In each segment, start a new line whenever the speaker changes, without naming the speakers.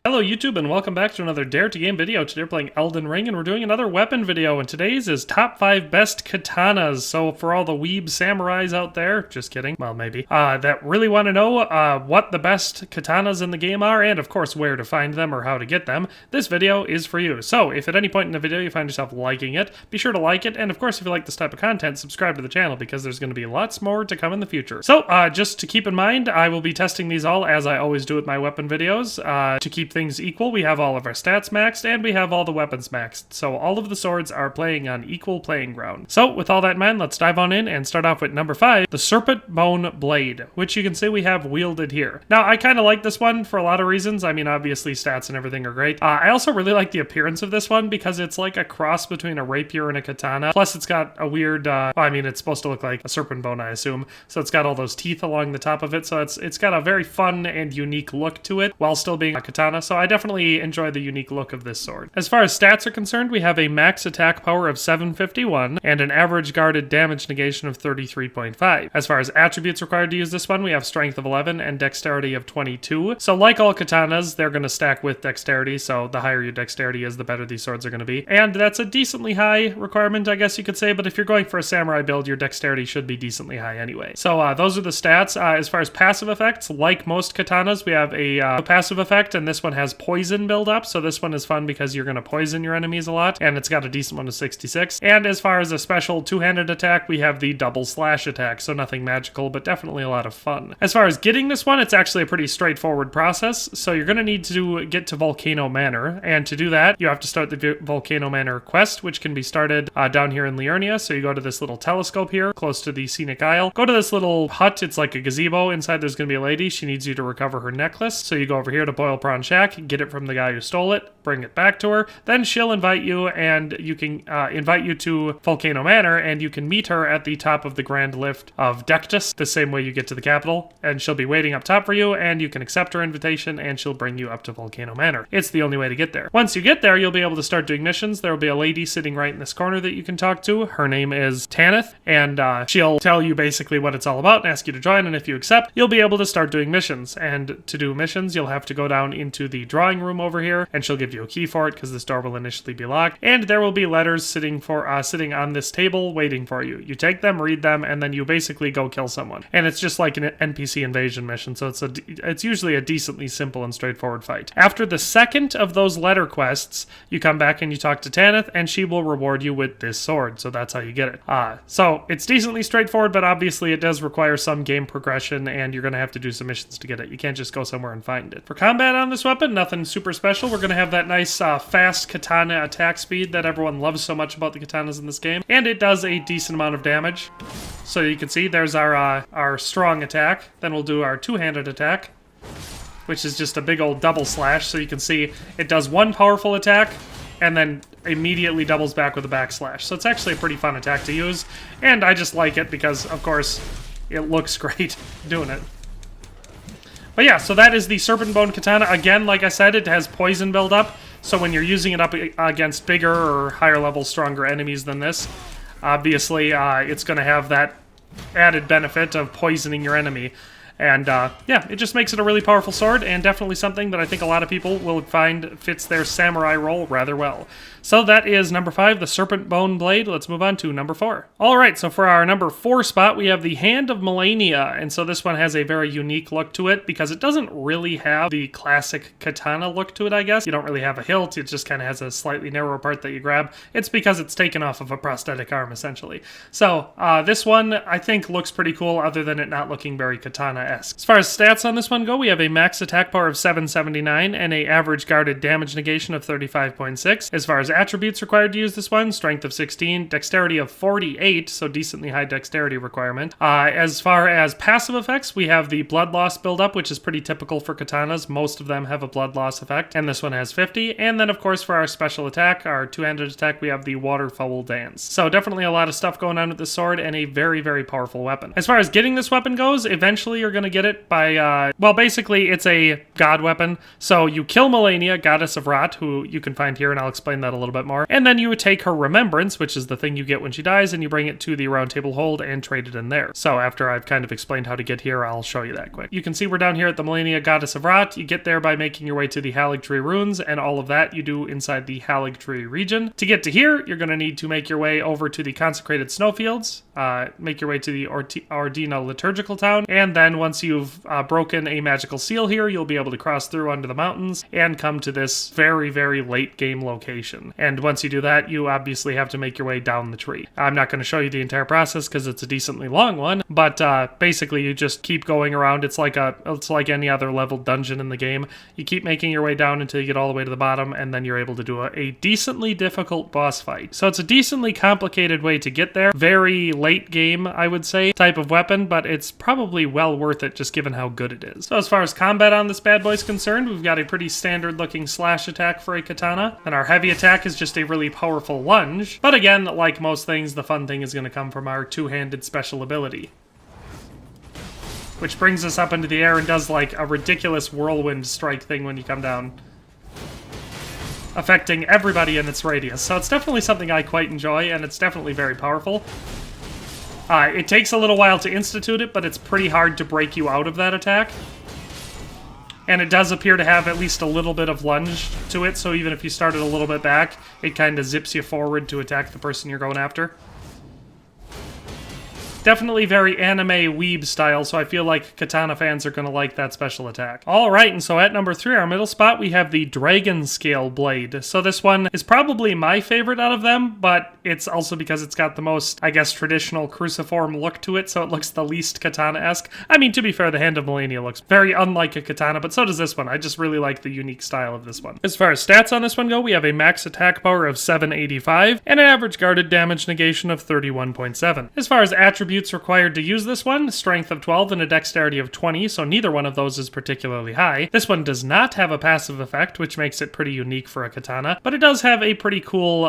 Hello YouTube and welcome back to another Dare to Game video. Today we're playing Elden Ring and we're doing another weapon video, and today's is top 5 best katanas. So for all the weeb samurais out there, just kidding, well maybe, that really want to know what the best katanas in the game are and of course where to find them or how to get them, this video is for you. So if at any point in the video you find yourself liking it, be sure to like it, and of course if you like this type of content, subscribe to the channel because there's going to be lots more to come in the future. So just to keep in mind, I will be testing these all as I always do with my weapon videos to keep things equal. We have all of our stats maxed and we have all the weapons maxed, so all of the swords are playing on equal playing ground. So with all that in mind, let's dive on in and start off with number 5, the Serpentbone blade, which you can see we have wielded here. Now I kind of like this one for a lot of reasons. I mean, obviously stats and everything are great. I also really like the appearance of this one because it's like a cross between a rapier and a katana, plus it's got a weird I mean, it's supposed to look like a serpent bone, I assume, so it's got all those teeth along the top of it, so it's got a very fun and unique look to it while still being a katana, so I definitely enjoy the unique look of this sword. As far as stats are concerned, we have a max attack power of 751 and an average guarded damage negation of 33.5. As far as attributes required to use this one, we have strength of 11 and dexterity of 22. So like all katanas, they're going to stack with dexterity, so the higher your dexterity is, the better these swords are going to be. And that's a decently high requirement, I guess you could say, but if you're going for a samurai build, your dexterity should be decently high anyway. So those are the stats. As far as passive effects, like most katanas, we have a passive effect, and this one has poison build up, so this one is fun because you're going to poison your enemies a lot, and it's got a decent one of 66. And as far as a special two-handed attack, we have the double slash attack, so nothing magical, but definitely a lot of fun. As far as getting this one, it's actually a pretty straightforward process, so you're going to need to get to Volcano Manor, and to do that, you have to start the Volcano Manor quest, which can be started down here in Liurnia. So you go to this little telescope here, close to the scenic isle, go to this little hut, it's like a gazebo, inside there's going to be a lady, she needs you to recover her necklace, so you go over here to Boil Prawn Shack, get it from the guy who stole it, bring it back to her, then she'll invite you, and you can invite you to Volcano Manor, and you can meet her at the top of the Grand Lift of Dectus, the same way you get to the capital, and she'll be waiting up top for you, and you can accept her invitation, and she'll bring you up to Volcano Manor. It's the only way to get there. Once you get there, you'll be able to start doing missions. There will be a lady sitting right in this corner that you can talk to. Her name is Tanith, and she'll tell you basically what it's all about and ask you to join, and if you accept, you'll be able to start doing missions. And to do missions, you'll have to go down into the drawing room over here, and she'll give you a key for it because this door will initially be locked, and there will be letters sitting on this table waiting for you. You take them, read them, and then you basically go kill someone. And it's just like an NPC invasion mission, so it's usually a decently simple and straightforward fight. After the second of those letter quests, you come back and you talk to Tanith, and she will reward you with this sword, so that's how you get it. So it's decently straightforward, but obviously it does require some game progression, and you're going to have to do some missions to get it. You can't just go somewhere and find it. For combat on this weapon, nothing super special. We're going to have that nice fast katana attack speed that everyone loves so much about the katanas in this game, and it does a decent amount of damage. So you can see there's our strong attack. Then we'll do our two-handed attack, which is just a big old double slash. So you can see it does one powerful attack and then immediately doubles back with a backslash. So it's actually a pretty fun attack to use, and I just like it because, of course, it looks great doing it. But yeah, so that is the Serpentbone Katana. Again, like I said, it has poison buildup, so when you're using it up against bigger or higher level, stronger enemies than this, obviously it's going to have that added benefit of poisoning your enemy. And yeah, it just makes it a really powerful sword, and definitely something that I think a lot of people will find fits their samurai role rather well. So that is number 5, the Serpentbone blade. Let's move on to number 4. Alright, so for our number 4 spot, we have the Hand of Malenia, and so this one has a very unique look to it because it doesn't really have the classic katana look to it, I guess. You don't really have a hilt, it just kind of has a slightly narrower part that you grab. It's because it's taken off of a prosthetic arm, essentially. So this one, I think, looks pretty cool, other than it not looking very katana-esque. As far as stats on this one go, we have a max attack power of 779 and a average guarded damage negation of 35.6. As far as attributes required to use this one, strength of 16, dexterity of 48, so decently high dexterity requirement. As far as passive effects, we have the blood loss buildup, which is pretty typical for katanas. Most of them have a blood loss effect, and this one has 50. And then, of course, for our special attack, our two-handed attack, we have the waterfowl dance. So definitely a lot of stuff going on with this sword, and a very, very powerful weapon. As far as getting this weapon goes, eventually you're you're going to get it by, well, basically it's a god weapon. So you kill Malenia, goddess of rot, who you can find here, and I'll explain that a little bit more. And then you take her remembrance, which is the thing you get when she dies, and you bring it to the round table hold and trade it in there. So after I've kind of explained how to get here, I'll show you that quick. You can see we're down here at the Malenia, goddess of rot. You get there by making your way to the Haligtree runes, and all of that you do inside the Haligtree region. To get to here, you're going to need to make your way over to the consecrated snowfields, make your way to the Ordina liturgical town, and then once you've broken a magical seal here, you'll be able to cross through under the mountains and come to this very, very late game location. And once you do that, you obviously have to make your way down the tree. I'm not going to show you the entire process because it's a decently long one, but basically you just keep going around. It's like any other leveled dungeon in the game. You keep making your way down until you get all the way to the bottom, and then you're able to do a decently difficult boss fight. So it's a decently complicated way to get there. Very late game, I would say, type of weapon, but it's probably well worth it just given how good it is. So as far as combat on this bad boy is concerned, we've got a pretty standard looking slash attack for a katana, and our heavy attack is just a really powerful lunge. But again, like most things, the fun thing is going to come from our two-handed special ability, which brings us up into the air and does like a ridiculous whirlwind strike thing when you come down, affecting everybody in its radius. So it's definitely something I quite enjoy, and it's definitely very powerful. It takes a little while to institute it, but it's pretty hard to break you out of that attack. And it does appear to have at least a little bit of lunge to it, so even if you started a little bit back, it kind of zips you forward to attack the person you're going after. Definitely very anime weeb style, so I feel like Katana fans are going to like that special attack. Alright, and so at number 3, our middle spot, we have the Dragonscale blade. So this one is probably my favorite out of them, but it's also because it's got the most, I guess, traditional cruciform look to it, so it looks the least Katana-esque. I mean, to be fair, the Hand of Malenia looks very unlike a Katana, but so does this one. I just really like the unique style of this one. As far as stats on this one go, we have a max attack power of 785 and an average guarded damage negation of 31.7. As far as attributes required to use this one, strength of 12 and a dexterity of 20, so neither one of those is particularly high. This one does not have a passive effect, which makes it pretty unique for a katana, but it does have a pretty cool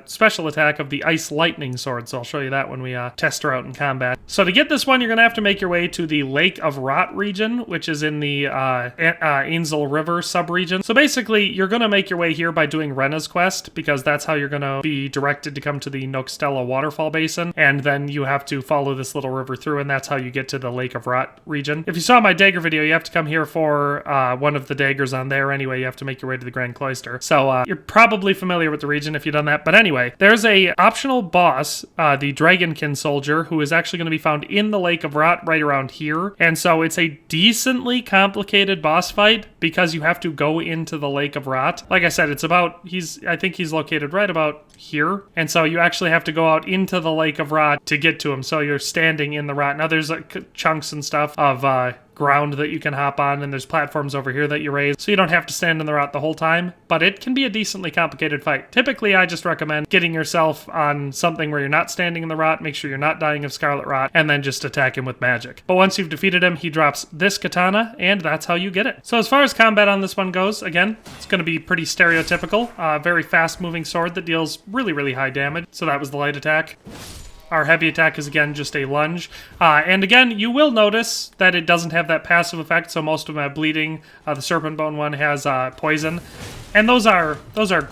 special attack of the Ice Lightning Sword, so I'll show you that when we test her out in combat. So to get this one, you're going to have to make your way to the Lake of Rot region, which is in the Ainzel River subregion. So basically, you're going to make your way here by doing Rena's quest, because that's how you're going to be directed to come to the Noxtella waterfall basin, and then you have to follow this little river through, and that's how you get to the Lake of Rot region. If you saw my dagger video, you have to come here for one of the daggers on there anyway. You have to make your way to the Grand Cloister. So you're probably familiar with the region if you've done that. But anyway, there's a optional boss, the Dragonkin soldier, who is actually going to be found in the Lake of Rot right around here. And so it's a decently complicated boss fight because you have to go into the Lake of Rot. Like I said, it's about, I think he's located right about here. And so you actually have to go out into the Lake of Rot to get to him. So you're standing in the rot. Now there's chunks and stuff of ground that you can hop on, and there's platforms over here that you raise, so you don't have to stand in the rot the whole time, but it can be a decently complicated fight. Typically, I just recommend getting yourself on something where you're not standing in the rot, make sure you're not dying of scarlet rot, and then just attack him with magic. But once you've defeated him, he drops this katana, and that's how you get it. So as far as combat on this one goes, again, it's going to be pretty stereotypical. Very fast-moving sword that deals really, really high damage. So that was the light attack. Our heavy attack is, again, just a lunge. And again, you will notice that it doesn't have that passive effect, so most of them have bleeding. The Serpentbone one has poison. And those are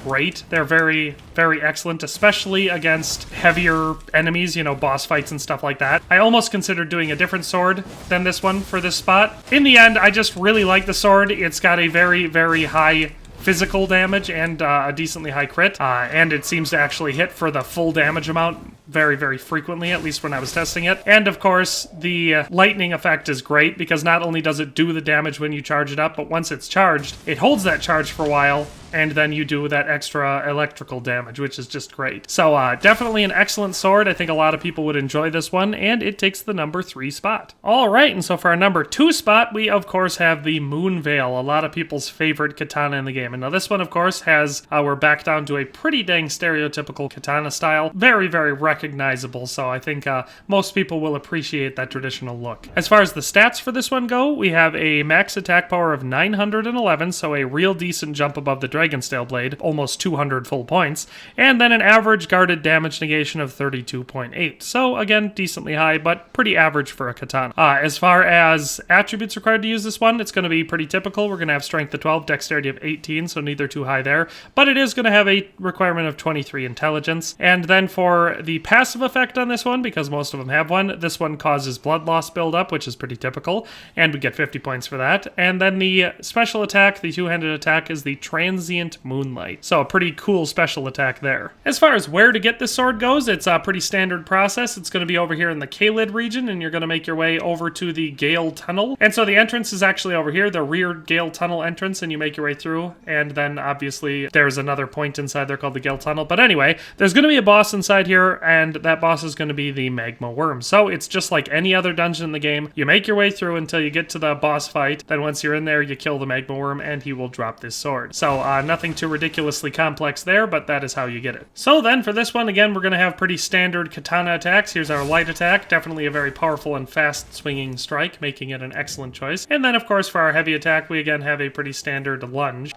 great. They're very, very excellent, especially against heavier enemies, you know, boss fights and stuff like that. I almost considered doing a different sword than this one for this spot. In the end, I just really like the sword. It's got a very, very high physical damage and a decently high crit, and it seems to actually hit for the full damage amount very, very frequently, at least when I was testing it. And of course, the lightning effect is great because not only does it do the damage when you charge it up, but once it's charged, it holds that charge for a while, and then you do that extra electrical damage, which is just great. So definitely an excellent sword. I think a lot of people would enjoy this one, and it takes the number 3 spot. All right, and so for our number 2 spot, we of course have the Moonveil, a lot of people's favorite katana in the game. And now this one, of course, has, we're back down to a pretty dang stereotypical katana style. Very, very recognizable recognizable, so I think most people will appreciate that traditional look. As far as the stats for this one go, we have a max attack power of 911, so a real decent jump above the Dragonscale blade, almost 200 full points, and then an average guarded damage negation of 32.8. So again, decently high, but pretty average for a katana. As far as attributes required to use this one, it's going to be pretty typical. We're going to have strength of 12, dexterity of 18, so neither too high there, but it is going to have a requirement of 23 intelligence. And then for the passive effect on this one, because most of them have one, this one causes blood loss buildup, which is pretty typical, and we get 50 points for that. And then the special attack, the two-handed attack, is the transient moonlight. So a pretty cool special attack there. As far as where to get this sword goes, it's a pretty standard process. It's going to be over here in the Kaled region, and you're going to make your way over to the Gale Tunnel. And so the entrance is actually over here, the rear Gale Tunnel entrance, and you make your way through. And then obviously there's another point inside there called the Gale Tunnel. But anyway, there's going to be a boss inside here, and that boss is going to be the Magma Worm. So it's just like any other dungeon in the game. You make your way through until you get to the boss fight. Then once you're in there, you kill the Magma Worm, and he will drop this sword. So nothing too ridiculously complex there, but that is how you get it. So then for this one, again, we're going to have pretty standard katana attacks. Here's our light attack. Definitely a very powerful and fast swinging strike, making it an excellent choice. And then, of course, for our heavy attack, we again have a pretty standard lunge,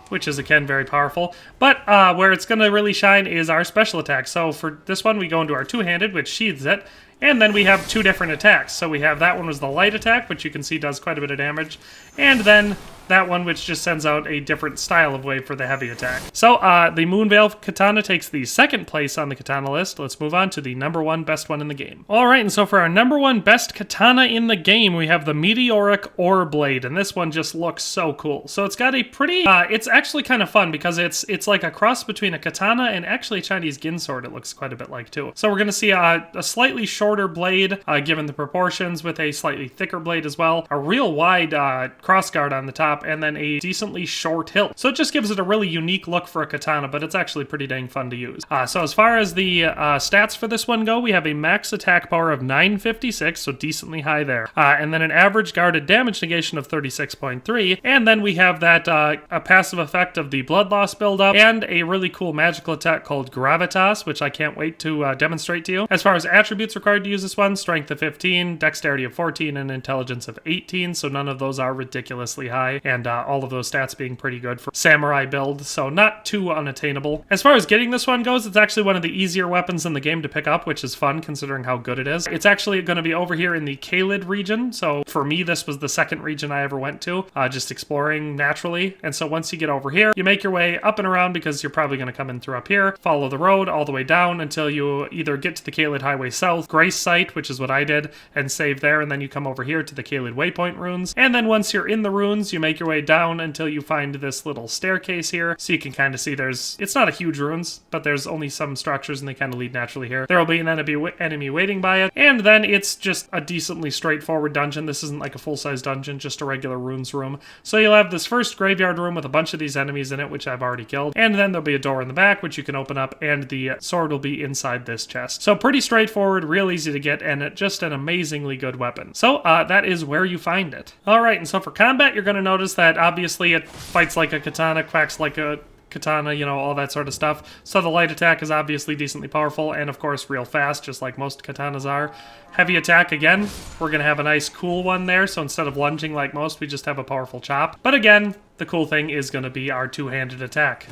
which is, again, very powerful. But where it's going to really shine is our special attack. So for this one, we go into our two-handed, which sheathes it. And then we have two different attacks. So we have that one was the light attack, which you can see does quite a bit of damage. And then that one, which just sends out a different style of wave for the heavy attack. So the Moonveil Katana takes the second place on the katana list. Let's move on to the #1 best one in the game. All right, and so for our #1 best katana in the game, we have the Meteoric Ore Blade, and this one just looks so cool. So it's got a pretty, it's actually kind of fun because it's like a cross between a katana and actually a Chinese gin sword. It looks quite a bit like too. So we're going to see a slightly shorter blade, given the proportions, with a slightly thicker blade as well, a real wide crossguard on the top, and then a decently short hilt. So it just gives it a really unique look for a katana, but it's actually pretty dang fun to use. So as far as the stats for this one go, we have a max attack power of 956, so decently high there. And then an average guarded damage negation of 36.3, and then we have that a passive effect of the blood loss buildup, and a really cool magical attack called Gravitas, which I can't wait to demonstrate to you. As far as attributes required to use this one, strength of 15, dexterity of 14, and intelligence of 18, so none of those are ridiculously high, and all of those stats being pretty good for samurai build, so not too unattainable. As far as getting this one goes, it's actually one of the easier weapons in the game to pick up, which is fun considering how good it is. It's actually going to be over here in the Kaled region, so for me this was the second region I ever went to, just exploring naturally. And so once you get over here, you make your way up and around because you're probably going to come in through up here, follow the road all the way down until you either get to the Kaled Highway South, Grace Site, which is what I did, and save there, and then you come over here to the Kaled Waypoint runes. And then once you're in the runes, you make your way down until you find this little staircase here, so you can kind of see it's not a huge runes, but there's only some structures and they kind of lead naturally here. There will be an enemy waiting by it, and then it's just a decently straightforward dungeon. This isn't like a full-size dungeon, just a regular runes room. So you'll have this first graveyard room with a bunch of these enemies in it, which I've already killed, and then there'll be a door in the back, which you can open up, and the sword will be inside this chest. So pretty straightforward, real easy to get, and just an amazingly good weapon. So that is where you find it. Alright, and so for combat, you're going to notice that obviously it fights like a katana, quacks like a katana, you know, all that sort of stuff. So the light attack is obviously decently powerful, and of course real fast, just like most katanas are. Heavy attack, again, we're going to have a nice cool one there, so instead of lunging like most, we just have a powerful chop. But again, the cool thing is going to be our two-handed attack,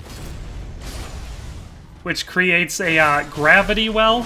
which creates a gravity well,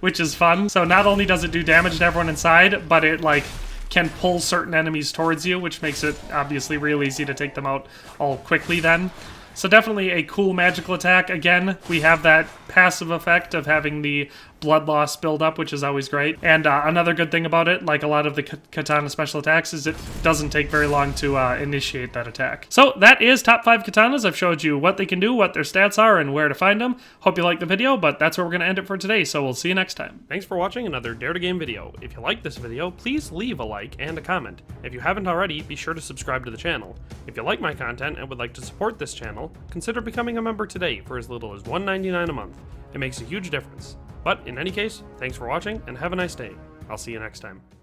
which is fun. So not only does it do damage to everyone inside, but it, like, can pull certain enemies towards you, which makes it obviously real easy to take them out all quickly then. So definitely a cool magical attack. Again, we have that passive effect of having the blood loss build up, which is always great. And another good thing about it, like a lot of the katana special attacks, is it doesn't take very long to initiate that attack. So that is top 5 katanas. I've showed you what they can do, what their stats are, and where to find them. Hope you liked the video, but that's where we're going to end it for today, so we'll see you next time. Thanks for watching another Dare to Game video. If you liked this video, please leave a like and a comment. If you haven't already, be sure to subscribe to the channel. If you like my content and would like to support this channel, consider becoming a member today for as little as $1.99 a month. It makes a huge difference. But in any case, thanks for watching and have a nice day. I'll see you next time.